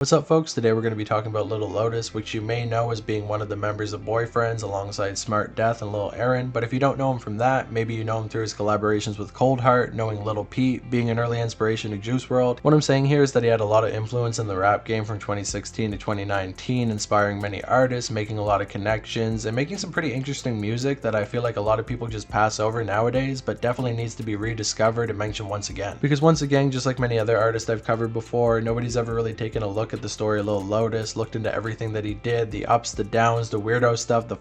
What's up folks, today we're going to be talking about Lil Lotus, which you may know as being one of the members of Boyfriendz alongside Smart Death and Lil Aaron, but if you don't know him from that, maybe you know him through his collaborations with Cold Heart, knowing Lil Peep, being an early inspiration to Juice WRLD. What I'm saying here is that he had a lot of influence in the rap game from 2016 to 2019, inspiring many artists, making a lot of connections, and making some pretty interesting music that I feel like a lot of people just pass over nowadays, but definitely needs to be rediscovered and mentioned once again. Because once again, just like many other artists I've covered before, nobody's ever really taken a look at the story of Lil Lotus, looked into everything that he did, the ups, the downs, the weirdo stuff, the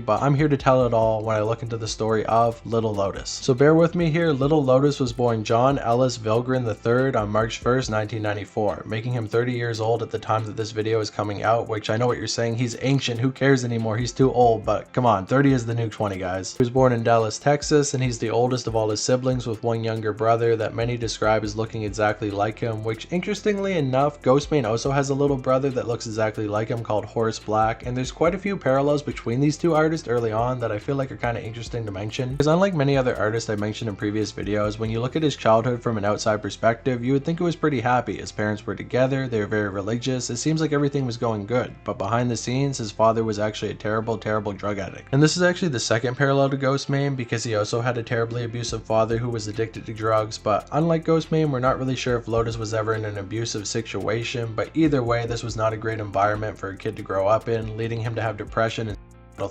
but I'm here to tell it all when I look into the story of Lil Lotus. So bear with me here. Lil Lotus was born John Ellis Vilgren III on March 1st, 1994, making him 30 years old at the time that this video is coming out, which I know what you're saying, he's ancient, who cares anymore, he's too old, but come on, 30 is the new 20, guys. He was born in Dallas, Texas, and he's the oldest of all his siblings with one younger brother that many describe as looking exactly like him, which interestingly enough, Ghostmane also has a little brother that looks exactly like him called Horace Black, and there's quite a few parallels between these two artists early on that I feel like are kind of interesting to mention, because unlike many other artists I mentioned in previous videos, when you look at his childhood from an outside perspective, you would think it was pretty happy. His parents were together, they were very religious, it seems like everything was going good, but behind the scenes his father was actually a terrible drug addict. And this is actually the second parallel to Ghostmane, because he also had a terribly abusive father who was addicted to drugs, but unlike Ghostmane, we're not really sure if Lotus was ever in an abusive situation, but either way this was not a great environment for a kid to grow up in, leading him to have depression and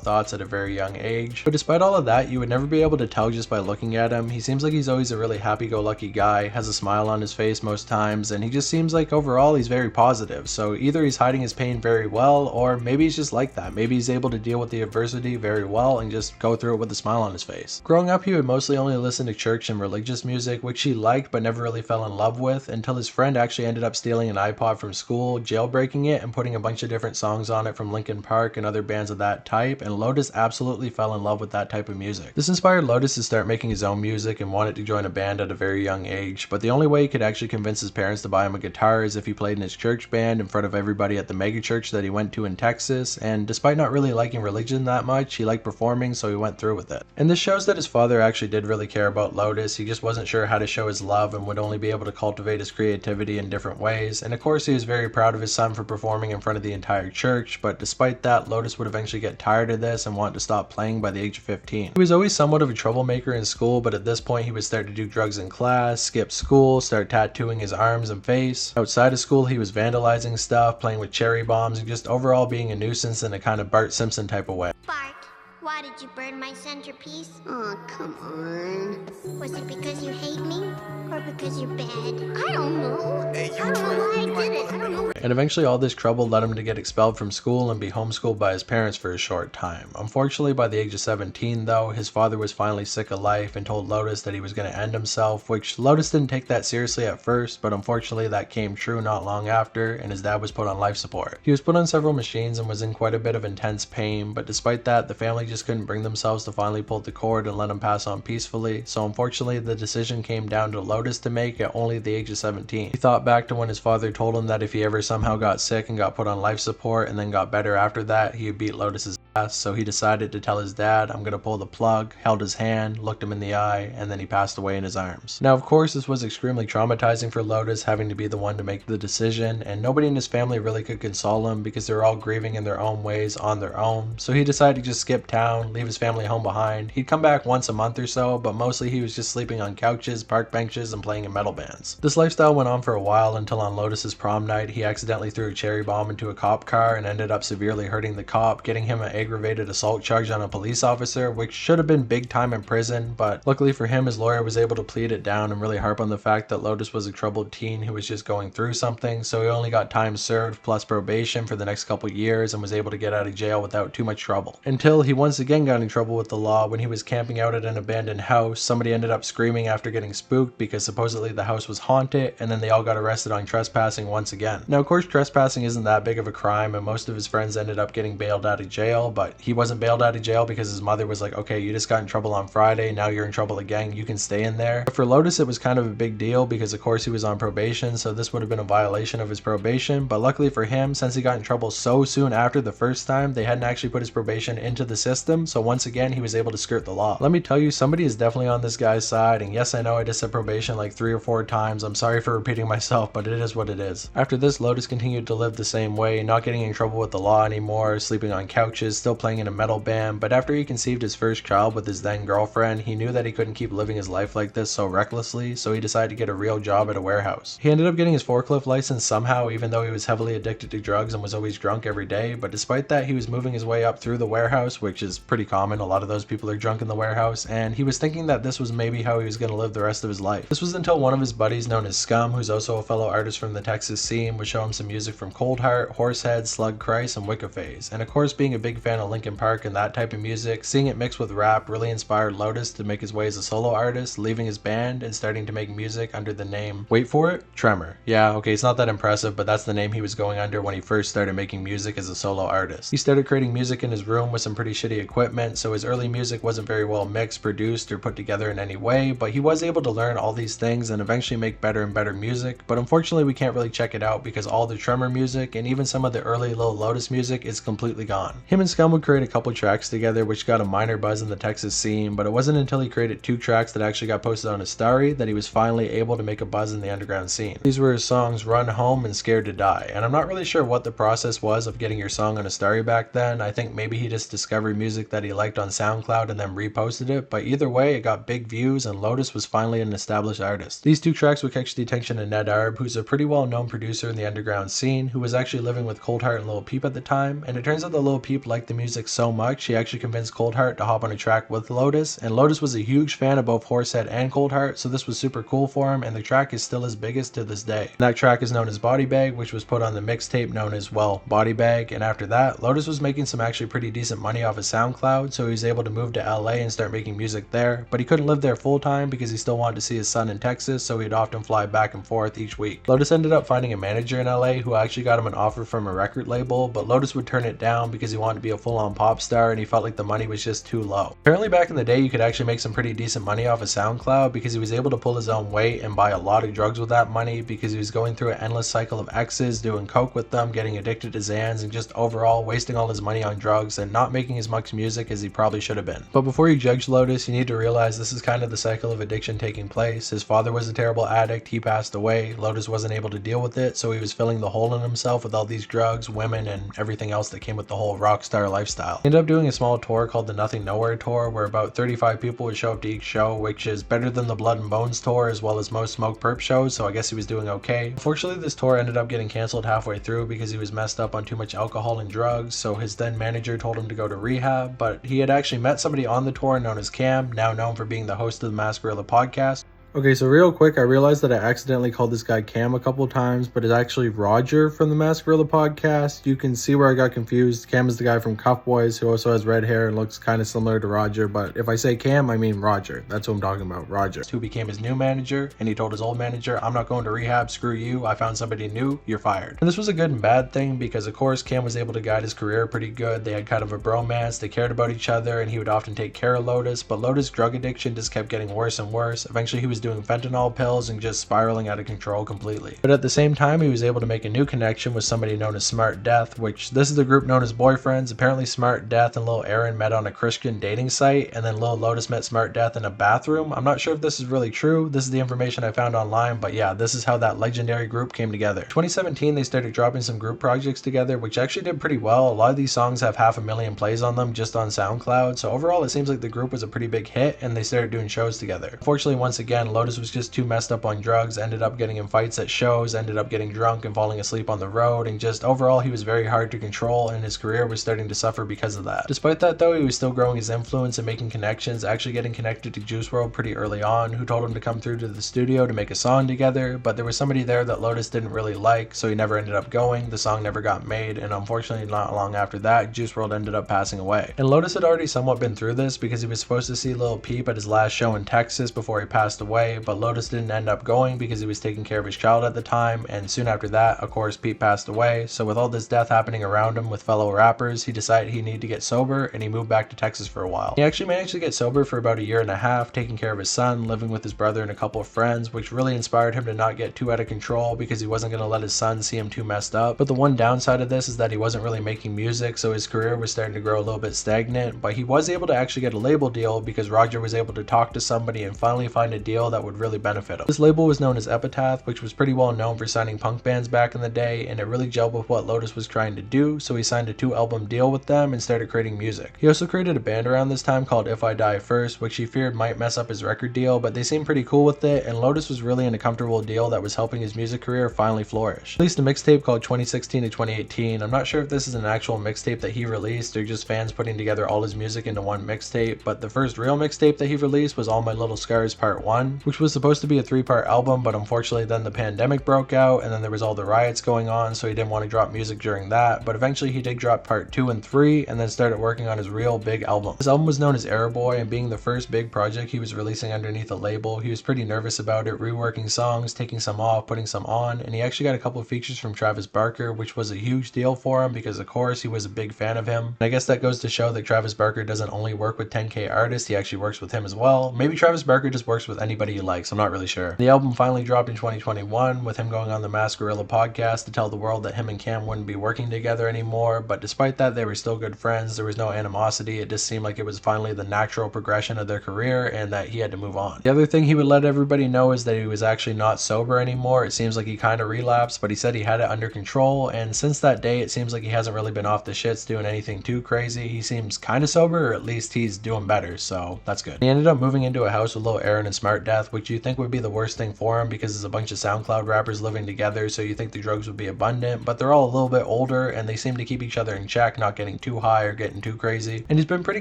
thoughts at a very young age. But despite all of that, you would never be able to tell just by looking at him. He seems like he's always a really happy-go-lucky guy, has a smile on his face most times, and he just seems like overall he's very positive. So either he's hiding his pain very well, or maybe he's just like that. Maybe he's able to deal with the adversity very well and just go through it with a smile on his face. Growing up, he would mostly only listen to church and religious music, which he liked but never really fell in love with, until his friend actually ended up stealing an iPod from school, jailbreaking it, and putting a bunch of different songs on it from Linkin Park and other bands of that type, and Lotus absolutely fell in love with that type of music. This inspired Lotus to start making his own music and wanted to join a band at a very young age, but the only way he could actually convince his parents to buy him a guitar is if he played in his church band in front of everybody at the mega church that he went to in Texas, and despite not really liking religion that much, he liked performing, so he went through with it. And this shows that his father actually did really care about Lotus. He just wasn't sure how to show his love and would only be able to cultivate his creativity in different ways, and of course he was very proud of his son for performing in front of the entire church, but despite that, Lotus would eventually get tired of this and want to stop playing by the age of 15. He was always somewhat of a troublemaker in school, but at this point he would start to do drugs in class, skip school, start tattooing his arms and face. Outside of school he was vandalizing stuff, playing with cherry bombs, and just overall being a nuisance in a kind of Bart Simpson type of way. Bart, why did you burn my centerpiece? Oh, come on. Was it because you hate me? Or because you're bad? I don't know. I don't know why I did it. I don't know. And eventually all this trouble led him to get expelled from school and be homeschooled by his parents for a short time. Unfortunately, by the age of 17 though, his father was finally sick of life and told Lotus that he was going to end himself, which Lotus didn't take that seriously at first, but unfortunately that came true not long after, and his dad was put on life support. He was put on several machines and was in quite a bit of intense pain, but despite that, the family just couldn't bring themselves to finally pull the cord and let him pass on peacefully, so unfortunately the decision came down to Lotus to make at only the age of 17. He thought back to when his father told him that if he ever somehow got sick and got put on life support and then got better after that, he would beat Lotus's ass, so he decided to tell his dad, "I'm gonna pull the plug," held his hand, looked him in the eye, and then he passed away in his arms. Now of course this was extremely traumatizing for Lotus, having to be the one to make the decision, and nobody in his family really could console him because they were all grieving in their own ways on their own, so he decided to just skip town, leave his family home behind. He'd come back once a month or so, but mostly he was just sleeping on couches, park benches, and playing in metal bands. This lifestyle went on for a while until on Lotus's prom night he accidentally threw a cherry bomb into a cop car and ended up severely hurting the cop, getting him an aggravated assault charge on a police officer, which should have been big time in prison, but luckily for him his lawyer was able to plead it down and really harp on the fact that Lotus was a troubled teen who was just going through something, so he only got time served plus probation for the next couple years and was able to get out of jail without too much trouble. Until he once again got in trouble with the law when he was camping out at an abandoned house. Somebody ended up screaming after getting spooked because supposedly the house was haunted, and then they all got arrested on trespassing once again. Now of course trespassing isn't that big of a crime and most of his friends ended up getting bailed out of jail, jail, but he wasn't bailed out of jail because his mother was like, okay, you just got in trouble on Friday, now you're in trouble again, you can stay in there. But for Lotus, it was kind of a big deal because of course he was on probation, so this would have been a violation of his probation. But luckily for him, since he got in trouble so soon after the first time, they hadn't actually put his probation into the system, so once again he was able to skirt the law. Let me tell you, somebody is definitely on this guy's side, and yes, I know I just said probation like 3 or 4 times. I'm sorry for repeating myself, but it is what it is. After this, Lotus continued to live the same way, not getting in trouble with the law anymore, sleeping on couches, still playing in a metal band. But after he conceived his first child with his then girlfriend, he knew that he couldn't keep living his life like this so recklessly, so he decided to get a real job at a warehouse. He ended up getting his forklift license somehow, even though he was heavily addicted to drugs and was always drunk every day. But despite that, he was moving his way up through the warehouse, which is pretty common. A lot of those people are drunk in the warehouse, and he was thinking that this was maybe how he was going to live the rest of his life. This was until one of his buddies, known as Scum, who's also a fellow artist from the Texas scene, would show him some music from Cold Heart, Horsehead, Slug Christ, and Wicca Phase. And of course, being a big fan of Linkin Park and that type of music, seeing it mixed with rap really inspired Lotus to make his way as a solo artist, leaving his band and starting to make music under the name, wait for it, Tremor. Yeah, okay, it's not that impressive, but that's the name he was going under when he first started making music as a solo artist. He started creating music in his room with some pretty shitty equipment, so his early music wasn't very well mixed, produced, or put together in any way, but he was able to learn all these things and eventually make better and better music. But unfortunately, we can't really check it out because all the Tremor music and even some of the early Lil Lotus music is completely gone. Him and Scum would create a couple tracks together which got a minor buzz in the Texas scene, but it wasn't until he created 2 tracks that actually got posted on his Story that he was finally able to make a buzz in the underground scene. These were his songs Run Home and Scared to Die, and I'm not really sure what the process was of getting your song on a Story back then. I think maybe he just discovered music that he liked on SoundCloud and then reposted it, but either way it got big views and Lotus was finally an established artist. These 2 tracks would catch the attention of Ned Arb, who's a pretty well known producer in the underground scene, who was actually living with Cold Heart and Lil Peep at the time, and it turns out that Lil Peep liked the music so much he actually convinced Cold Heart to hop on a track with Lotus, and Lotus was a huge fan of both Horsehead and Cold Heart, so this was super cool for him, and the track is still his biggest to this day. And that track is known as Body Bag, which was put on the mixtape known as, well, Body Bag. And after that, Lotus was making some actually pretty decent money off his SoundCloud, so he was able to move to LA and start making music there, but he couldn't live there full time because he still wanted to see his son in Texas, so he'd often fly back and forth each week. Lotus ended up finding a manager in LA who actually got him an offer from a record label, but Lotus would turn it down because he wanted to be a full-on pop star and he felt like the money was just too low. Apparently back in the day you could actually make some pretty decent money off of SoundCloud because he was able to pull his own weight and buy a lot of drugs with that money because he was going through an endless cycle of exes, doing coke with them, getting addicted to Xans, and just overall wasting all his money on drugs and not making as much music as he probably should have been. But before you judge Lotus, you need to realize this is kind of the cycle of addiction taking place. His father was a terrible addict, he passed away, Lotus wasn't able to deal with it, so he was filling the hole in himself with all these drugs, women, and everything else that came with the whole rock star lifestyle. He ended up doing a small tour called the Nothing Nowhere Tour, where about 35 people would show up to each show, which is better than the Blood and Bones tour as well as most Smoke Perp shows, so I guess he was doing okay. Unfortunately, this tour ended up getting cancelled halfway through because he was messed up on too much alcohol and drugs, so his then manager told him to go to rehab, but he had actually met somebody on the tour known as Cam, now known for being the host of the Mask Gorilla podcast. Okay, so real quick, I realized that I accidentally called this guy Cam a couple times, but it's actually Roger from the Mask Gorilla podcast. You can see where I got confused. Cam is the guy from Cuff Boys who also has red hair and looks kind of similar to Roger, but if I say Cam, I mean Roger. That's what I'm talking about, Roger. Who became his new manager, and he told his old manager, I'm not going to rehab, screw you, I found somebody new, you're fired. And this was a good and bad thing because of course Cam was able to guide his career pretty good. They had kind of a bromance, they cared about each other, and he would often take care of Lotus, but Lotus' drug addiction just kept getting worse and worse. Eventually he was doing fentanyl pills and just spiraling out of control completely. But at the same time, he was able to make a new connection with somebody known as Smart Death, which this is the group known as Boyfriendz. Apparently Smart Death and Lil Aaron met on a Christian dating site, and then Lil Lotus met Smart Death in a bathroom. I'm not sure if this is really true. This is the information I found online, but yeah, this is how that legendary group came together. 2017, they started dropping some group projects together, which actually did pretty well. A lot of these songs have 500,000 plays on them just on SoundCloud, so overall it seems like the group was a pretty big hit, and they started doing shows together. Unfortunately, once again, Lotus was just too messed up on drugs, ended up getting in fights at shows, ended up getting drunk and falling asleep on the road, and just overall he was very hard to control, and his career was starting to suffer because of that. Despite that though, he was still growing his influence and making connections, actually getting connected to Juice WRLD pretty early on, who told him to come through to the studio to make a song together, but there was somebody there that Lotus didn't really like, so he never ended up going. The song never got made, and unfortunately not long after that, Juice WRLD ended up passing away. And Lotus had already somewhat been through this because he was supposed to see Lil Peep at his last show in Texas before he passed away, away, but Lotus didn't end up going because he was taking care of his child at the time, and soon after that, of course, Pete passed away. So with all this death happening around him with fellow rappers, he decided he needed to get sober, and he moved back to Texas for a while. He actually managed to get sober for about a year and a half, taking care of his son, living with his brother and a couple of friends, which really inspired him to not get too out of control because he wasn't going to let his son see him too messed up. But the one downside of this is that he wasn't really making music, so his career was starting to grow a little bit stagnant, but he was able to actually get a label deal because Roger was able to talk to somebody and finally find a deal that would really benefit him. This label was known as Epitaph, which was pretty well known for signing punk bands back in the day, and it really gelled with what Lotus was trying to do, so he signed a 2-album deal with them and started creating music. He also created a band around this time called If I Die First, which he feared might mess up his record deal, but they seemed pretty cool with it, and Lotus was really in a comfortable deal that was helping his music career finally flourish. He released a mixtape called 2016 to 2018. I'm not sure if this is an actual mixtape that he released or just fans putting together all his music into one mixtape, but the first real mixtape that he released was All My Little Scars Part 1, which was supposed to be a 3-part album, but unfortunately then the pandemic broke out and then there was all the riots going on, so he didn't want to drop music during that, but eventually he did drop Part 2 and 3 and then started working on his real big album. This album was known as Air Boy, and being the first big project he was releasing underneath a label, he was pretty nervous about it, reworking songs, taking some off, putting some on, and he actually got a couple of features from Travis Barker, which was a huge deal for him because of course he was a big fan of him. And I guess that goes to show that Travis Barker doesn't only work with 10K artists, he actually works with him as well. Maybe Travis Barker just works with anybody he likes, I'm not really sure. The album finally dropped in 2021 with him going on the Masked Gorilla podcast to tell the world that him and Cam wouldn't be working together anymore, but despite that they were still good friends, there was no animosity, it just seemed like it was finally the natural progression of their career and that he had to move on. The other thing he would let everybody know is that he was actually not sober anymore. It seems like he kind of relapsed, but he said he had it under control, and since that day it seems like he hasn't really been off the shits doing anything too crazy. He seems kind of sober, or at least he's doing better, so that's good. He ended up moving into a house with Lil Aaron and Smart Death, which you think would be the worst thing for him because there's a bunch of SoundCloud rappers living together, so you think the drugs would be abundant, but they're all a little bit older and they seem to keep each other in check, not getting too high or getting too crazy. And he's been pretty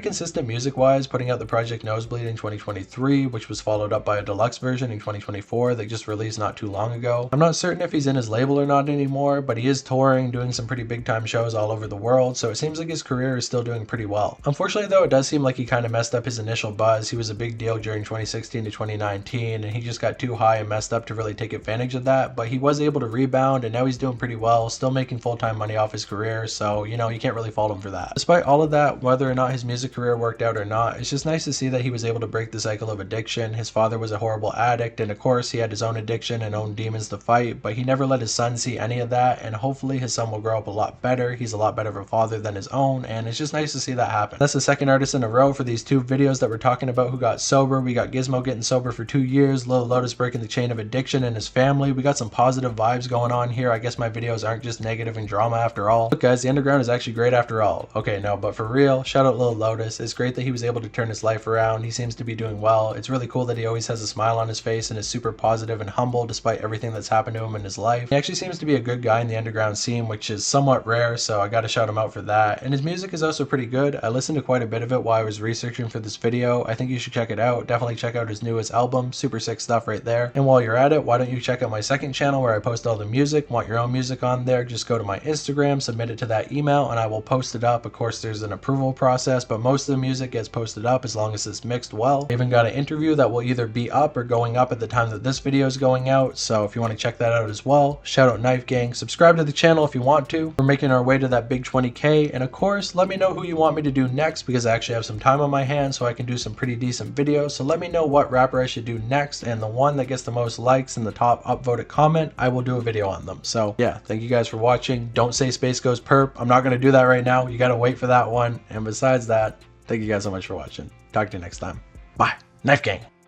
consistent music wise, putting out the project Nosebleed in 2023, which was followed up by a deluxe version in 2024 that just released not too long ago. I'm not certain if he's in his label or not anymore, but he is touring, doing some pretty big time shows all over the world, so it seems like his career is still doing pretty well. Unfortunately though, it does seem like he kind of messed up his initial buzz. He was a big deal during 2016 to 2019 and he just got too high and messed up to really take advantage of that, but he was able to rebound and now he's doing pretty well, still making full-time money off his career, so you know, you can't really fault him for that. Despite all of that, whether or not his music career worked out or not, it's just nice to see that he was able to break the cycle of addiction. His father was a horrible addict and of course he had his own addiction and own demons to fight, but he never let his son see any of that, and hopefully his son will grow up a lot better. He's a lot better of a father than his own, and it's just nice to see that happen. That's the second artist in a row for these 2 videos that we're talking about who got sober. We got Gizmo getting sober for 2 years, Lil Lotus breaking the chain of addiction in his family. We got some positive vibes going on here. I guess my videos aren't just negative and drama after all. Look guys, the underground is actually great after all. Okay, no, but for real, shout out Lil Lotus. It's great that he was able to turn his life around. He seems to be doing well. It's really cool that he always has a smile on his face and is super positive and humble despite everything that's happened to him in his life. He actually seems to be a good guy in the underground scene, which is somewhat rare, so I gotta shout him out for that. And his music is also pretty good. I listened to quite a bit of it while I was researching for this video. I think you should check it out. Definitely check out his newest album. Super sick stuff right there. And while you're at it, why don't you check out my second channel where I post all the music. Want your own music on there, just go to my Instagram, submit it to that email, and I will post it up. Of course, there's an approval process, but most of the music gets posted up as long as it's mixed well. I even got an interview that will either be up or going up at the time that this video is going out, so if you want to check that out as well, shout out Knife Gang. Subscribe to the channel if you want to. We're making our way to that big 20K, and of course, let me know who you want me to do next because I actually have some time on my hands so I can do some pretty decent videos. So let me know what rapper I should do next, and the one that gets the most likes in the top upvoted comment, I will do a video on them. So yeah, thank you guys for watching. Don't say Space Goes Perp. I'm not going to do that right now. You got to wait for that one. And besides that, thank you guys so much for watching. Talk to you next time. Bye. Knife Gang.